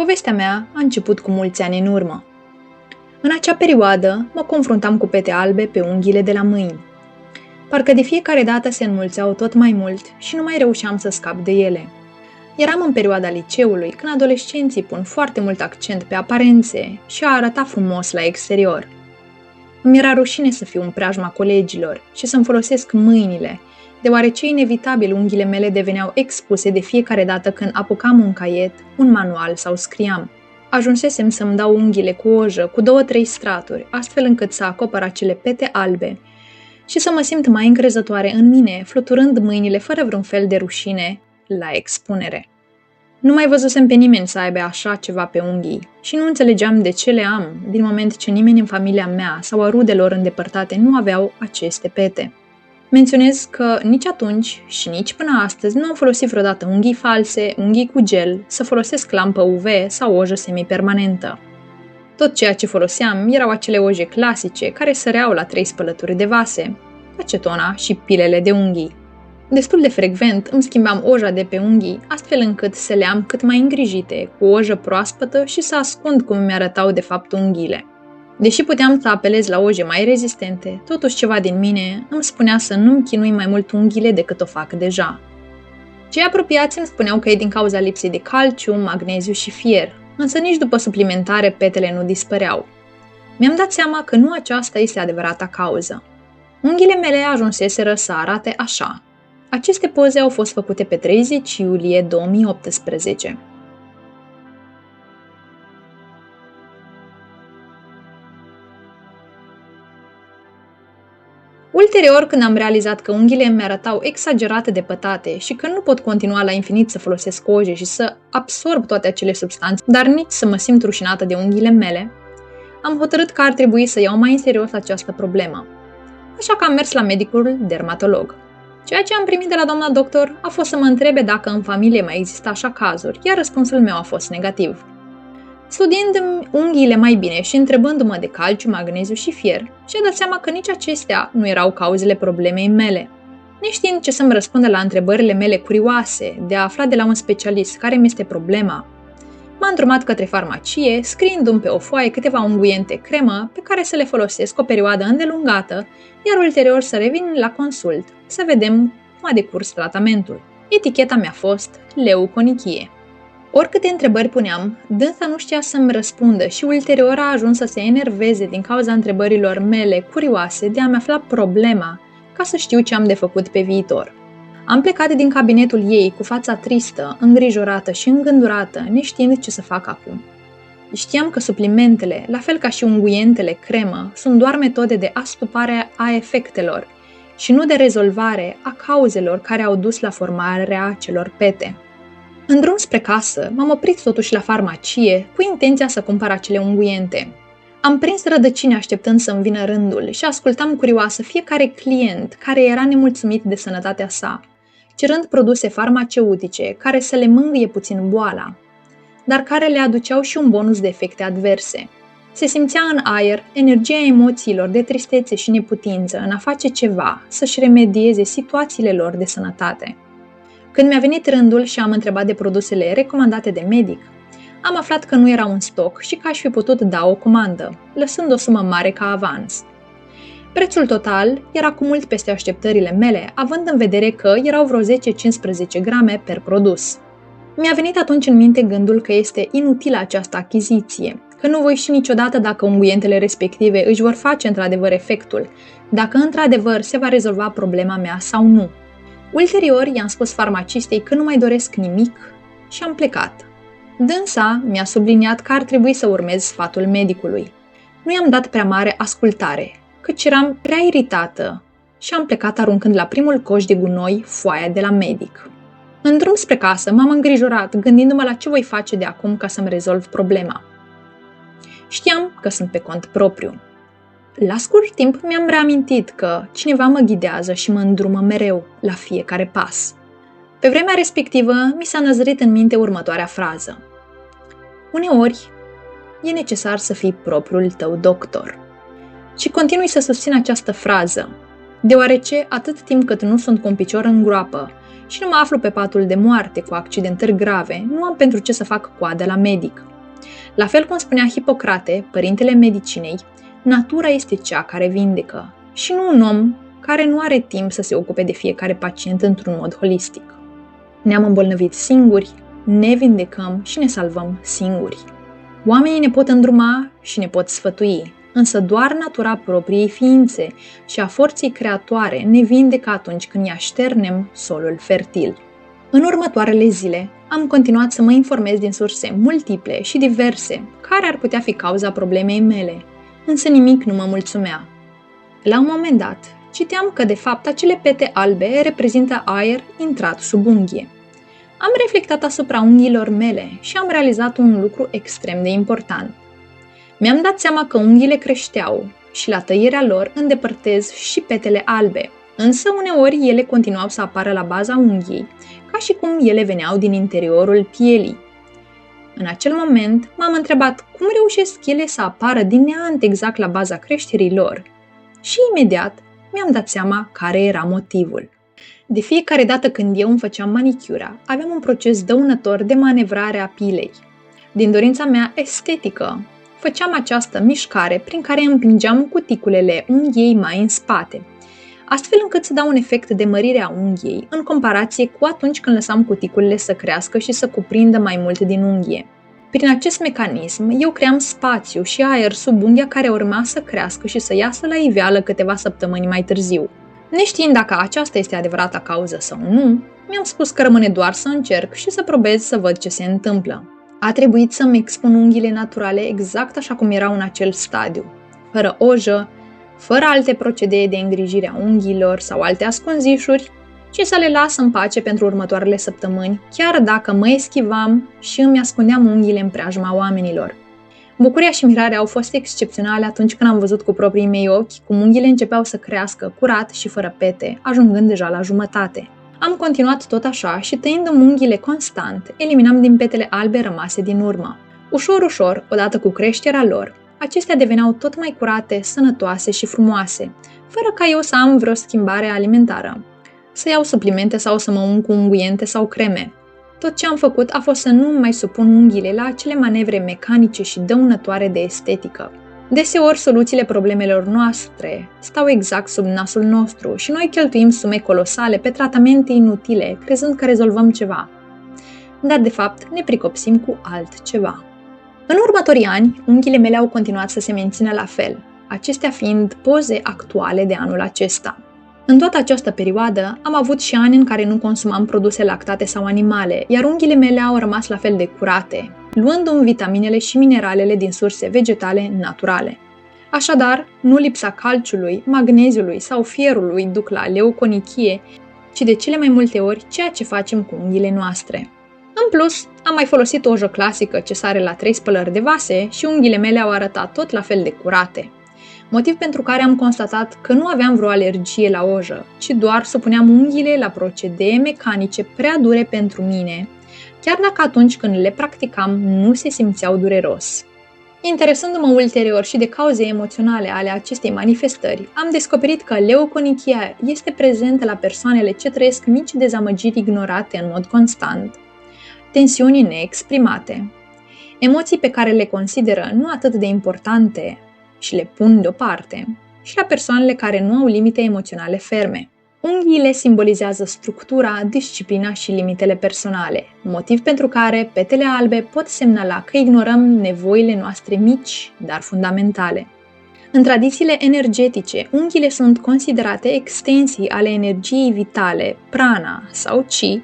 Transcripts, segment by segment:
Povestea mea a început cu mulți ani în urmă. În acea perioadă mă confruntam cu pete albe pe unghiile de la mâini. Parcă de fiecare dată se înmulțeau tot mai mult și nu mai reușeam să scap de ele. Eram în perioada liceului, când adolescenții pun foarte mult accent pe aparențe și a arăta frumos la exterior. Îmi era rușine să fiu în preajma colegilor și să-mi folosesc mâinile, deoarece inevitabil unghiile mele deveneau expuse de fiecare dată când apucam un caiet, un manual sau scriam. Ajunsesem să-mi dau unghiile cu ojă, cu 2-3 straturi, astfel încât să acopăr acele pete albe și să mă simt mai încrezătoare în mine, fluturând mâinile fără vreun fel de rușine la expunere. Nu mai văzusem pe nimeni să aibă așa ceva pe unghii și nu înțelegeam de ce le am, din moment ce nimeni în familia mea sau a rudelor îndepărtate nu aveau aceste pete. Menționez că nici atunci și nici până astăzi nu am folosit vreodată unghii false, unghii cu gel, să folosesc lampă UV sau ojă semipermanentă. Tot ceea ce foloseam erau acele oje clasice care săreau la 3 spălături de vase, acetona și pilele de unghii. Destul de frecvent îmi schimbam oja de pe unghii, astfel încât să le am cât mai îngrijite, cu o ojă proaspătă și să ascund cum mi-arătau de fapt unghiile. Deși puteam să apelez la oje mai rezistente, totuși ceva din mine îmi spunea să nu-mi chinui mai mult unghiile decât o fac deja. Cei apropiați îmi spuneau că e din cauza lipsei de calciu, magneziu și fier, însă nici după suplimentare petele nu dispăreau. Mi-am dat seama că nu aceasta este adevărata cauză. Unghiile mele ajunseseră să arate așa. Aceste poze au fost făcute pe 30 iulie 2018. Ulterior, când am realizat că unghiile mi arătau exagerat de pătate și că nu pot continua la infinit să folosesc oje și să absorb toate acele substanțe, dar nici să mă simt rușinată de unghiile mele, am hotărât că ar trebui să iau mai în serios această problemă. Așa că am mers la medicul dermatolog. Ceea ce am primit de la doamna doctor a fost să mă întrebe dacă în familie mai există așa cazuri, iar răspunsul meu a fost negativ. Studiind-mi unghiile mai bine și întrebându-mă de calciu, magneziu și fier, și-a dat seama că nici acestea nu erau cauzele problemei mele. Neștiind ce să-mi răspundă la întrebările mele curioase de a afla de la un specialist care mi este problema, m-a îndrumat către farmacie, scriindu-mi pe o foaie câteva unguiente cremă pe care să le folosesc o perioadă îndelungată, iar ulterior să revin la consult, să vedem cum a decurs tratamentul. Eticheta mi-a fost leuconichie. Oricâte întrebări puneam, dânsa nu știa să-mi răspundă și ulterior a ajuns să se enerveze din cauza întrebărilor mele curioase de a-mi afla problema, ca să știu ce am de făcut pe viitor. Am plecat din cabinetul ei cu fața tristă, îngrijorată și îngândurată, neștiind ce să fac acum. Știam că suplimentele, la fel ca și unguientele cremă, sunt doar metode de astupare a efectelor și nu de rezolvare a cauzelor care au dus la formarea acelor pete. În drum spre casă, m-am oprit totuși la farmacie cu intenția să cumpăr acele unguiente. Am prins rădăcini așteptând să-mi vină rândul și ascultam curioasă fiecare client care era nemulțumit de sănătatea sa, cerând produse farmaceutice care să le mângâie puțin boala, dar care le aduceau și un bonus de efecte adverse. Se simțea în aer energia emoțiilor de tristețe și neputință în a face ceva să-și remedieze situațiile lor de sănătate. Când mi-a venit rândul și am întrebat de produsele recomandate de medic, am aflat că nu erau în stoc și că aș fi putut da o comandă, lăsând o sumă mare ca avans. Prețul total era cu mult peste așteptările mele, având în vedere că erau vreo 10-15 grame per produs. Mi-a venit atunci în minte gândul că este inutilă această achiziție, că nu voi ști niciodată dacă unguientele respective își vor face într-adevăr efectul, dacă într-adevăr se va rezolva problema mea sau nu. Ulterior, i-am spus farmacistei că nu mai doresc nimic și am plecat. Dânsa mi-a subliniat că ar trebui să urmez sfatul medicului. Nu i-am dat prea mare ascultare, căci eram prea iritată și am plecat aruncând la primul coș de gunoi foaia de la medic. În drum spre casă m-am îngrijorat, gândindu-mă la ce voi face de acum ca să-mi rezolv problema. Știam că sunt pe cont propriu. La scurt timp mi-am reamintit că cineva mă ghidează și mă îndrumă mereu, la fiecare pas. Pe vremea respectivă mi s-a năzrit în minte următoarea frază. Uneori, e necesar să fii propriul tău doctor. Și continui să susțin această frază, deoarece atât timp cât nu sunt cu un picior în groapă și nu mă aflu pe patul de moarte cu accidentări grave, nu am pentru ce să fac coadă la medic. La fel cum spunea Hipocrate, părintele medicinei, natura este cea care vindecă și nu un om care nu are timp să se ocupe de fiecare pacient într-un mod holistic. Ne-am îmbolnăvit singuri, ne vindecăm și ne salvăm singuri. Oamenii ne pot îndruma și ne pot sfătui, însă doar natura propriei ființe și a forței creatoare ne vindecă atunci când îi așternem solul fertil. În următoarele zile, am continuat să mă informez din surse multiple și diverse care ar putea fi cauza problemei mele, însă nimic nu mă mulțumea. La un moment dat, citeam că de fapt acele pete albe reprezintă aer intrat sub unghie. Am reflectat asupra unghiilor mele și am realizat un lucru extrem de important. Mi-am dat seama că unghiile creșteau și la tăierea lor îndepărtez și petele albe, însă uneori ele continuau să apară la baza unghiei, ca și cum ele veneau din interiorul pielii. În acel moment m-am întrebat cum reușesc ele să apară din neant exact la baza creșterii lor și imediat mi-am dat seama care era motivul. De fiecare dată când eu îmi făceam manicura, aveam un proces dăunător de manevrare a pilei. Din dorința mea estetică, făceam această mișcare prin care împingeam cuticulele unghiei mai în spate, astfel încât să dau un efect de mărire a unghiei în comparație cu atunci când lăsam cuticulele să crească și să cuprindă mai mult din unghie. Prin acest mecanism, eu cream spațiu și aer sub unghia care urma să crească și să iasă la iveală câteva săptămâni mai târziu. Neștiind dacă aceasta este adevărata cauză sau nu, mi-am spus că rămâne doar să încerc și să probez să văd ce se întâmplă. A trebuit să-mi expun unghiile naturale exact așa cum erau în acel stadiu, fără ojă, fără alte procedee de îngrijire a unghiilor sau alte ascunzișuri, ci să le las în pace pentru următoarele săptămâni, chiar dacă mă eschivam și îmi ascundeam unghiile în preajma oamenilor. Bucuria și mirarea au fost excepționale atunci când am văzut cu proprii mei ochi cum unghiile începeau să crească curat și fără pete, ajungând deja la jumătate. Am continuat tot așa și tăindu-mi unghiile constant, eliminam din petele albe rămase din urmă. Ușor, ușor, odată cu creșterea lor, acestea deveneau tot mai curate, sănătoase și frumoase, fără ca eu să am vreo schimbare alimentară, să iau suplimente sau să mă ung cu unguiente sau creme. Tot ce am făcut a fost să nu mai supun unghiile la acele manevre mecanice și dăunătoare de estetică. Deseori, soluțiile problemelor noastre stau exact sub nasul nostru și noi cheltuim sume colosale pe tratamente inutile, crezând că rezolvăm ceva. Dar, de fapt, ne pricopsim cu altceva. În următorii ani, unghiile mele au continuat să se mențină la fel, acestea fiind poze actuale de anul acesta. În toată această perioadă, am avut și ani în care nu consumam produse lactate sau animale, iar unghiile mele au rămas la fel de curate, luându-mi vitaminele și mineralele din surse vegetale naturale. Așadar, nu lipsa calciului, magneziului sau fierului duc la leuconichie, ci de cele mai multe ori ceea ce facem cu unghiile noastre. În plus, am mai folosit o ojă clasică ce sare la 3 spălări de vase și unghiile mele au arătat tot la fel de curate. Motiv pentru care am constatat că nu aveam vreo alergie la ojă, ci doar supuneam unghiile la procedee mecanice prea dure pentru mine, chiar dacă atunci când le practicam nu se simțeau dureros. Interesându-mă ulterior și de cauze emoționale ale acestei manifestări, am descoperit că leuconichia este prezentă la persoanele ce trăiesc mici dezamăgiri ignorate în mod constant, tensiuni neexprimate, emoții pe care le consideră nu atât de importante și le pun deoparte, și la persoanele care nu au limite emoționale ferme. Unghiile simbolizează structura, disciplina și limitele personale, motiv pentru care petele albe pot semnala că ignorăm nevoile noastre mici, dar fundamentale. În tradițiile energetice, unghiile sunt considerate extensii ale energiei vitale, prana sau chi,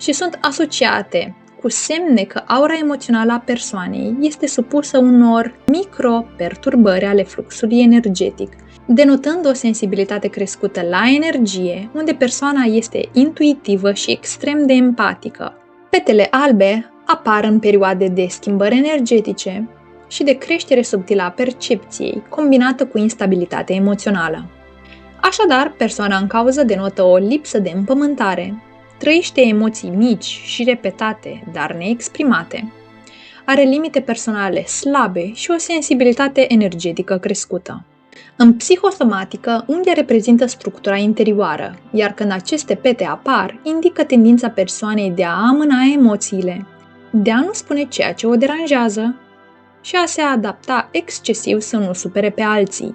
și sunt asociate cu semne că aura emoțională a persoanei este supusă unor micro-perturbări ale fluxului energetic, denotând o sensibilitate crescută la energie, unde persoana este intuitivă și extrem de empatică. Petele albe apar în perioade de schimbări energetice și de creștere subtilă a percepției, combinată cu instabilitate emoțională. Așadar, persoana în cauză denotă o lipsă de împământare, trăiește emoții mici și repetate, dar neexprimate, are limite personale slabe și o sensibilitate energetică crescută. În psihosomatică, unghia reprezintă structura interioară, iar când aceste pete apar, indică tendința persoanei de a amâna emoțiile, de a nu spune ceea ce o deranjează și a se adapta excesiv să nu supere pe alții.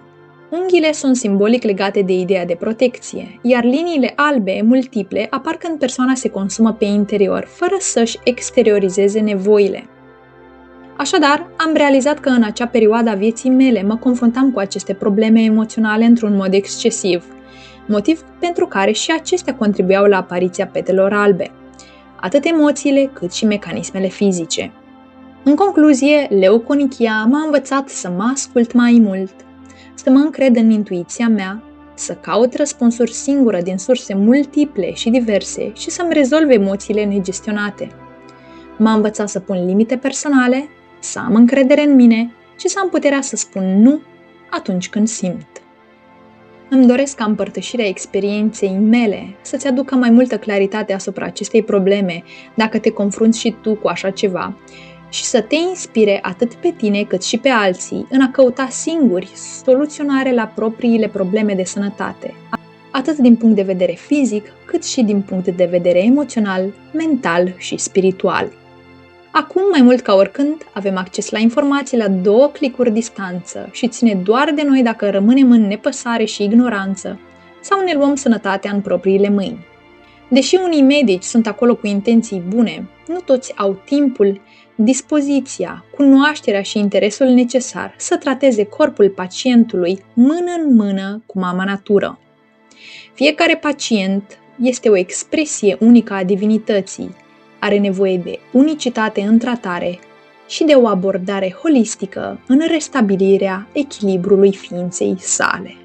Unghiile sunt simbolic legate de ideea de protecție, iar liniile albe multiple apar când persoana se consumă pe interior, fără să-și exteriorizeze nevoile. Așadar, am realizat că în acea perioadă a vieții mele mă confruntam cu aceste probleme emoționale într-un mod excesiv, motiv pentru care și acestea contribuiau la apariția petelor albe, atât emoțiile cât și mecanismele fizice. În concluzie, leuconichia m-a învățat să mă ascult mai mult, să mă încred în intuiția mea, să caut răspunsuri singură din surse multiple și diverse și să-mi rezolv emoțiile negestionate. M-a învățat să pun limite personale, să am încredere în mine și să am puterea să spun nu atunci când simt. Îmi doresc ca împărtășirea experienței mele să-ți aducă mai multă claritate asupra acestei probleme dacă te confrunți și tu cu așa ceva și să te inspire atât pe tine cât și pe alții în a căuta singuri soluționare la propriile probleme de sănătate, atât din punct de vedere fizic cât și din punct de vedere emoțional, mental și spiritual. Acum, mai mult ca oricând, avem acces la informații la 2 clicuri distanță și ține doar de noi dacă rămânem în nepăsare și ignoranță sau ne luăm sănătatea în propriile mâini. Deși unii medici sunt acolo cu intenții bune, nu toți au timpul, dispoziția, cunoașterea și interesul necesar să trateze corpul pacientului mână în mână cu mama natură. Fiecare pacient este o expresie unică a divinității, are nevoie de unicitate în tratare și de o abordare holistică în restabilirea echilibrului ființei sale.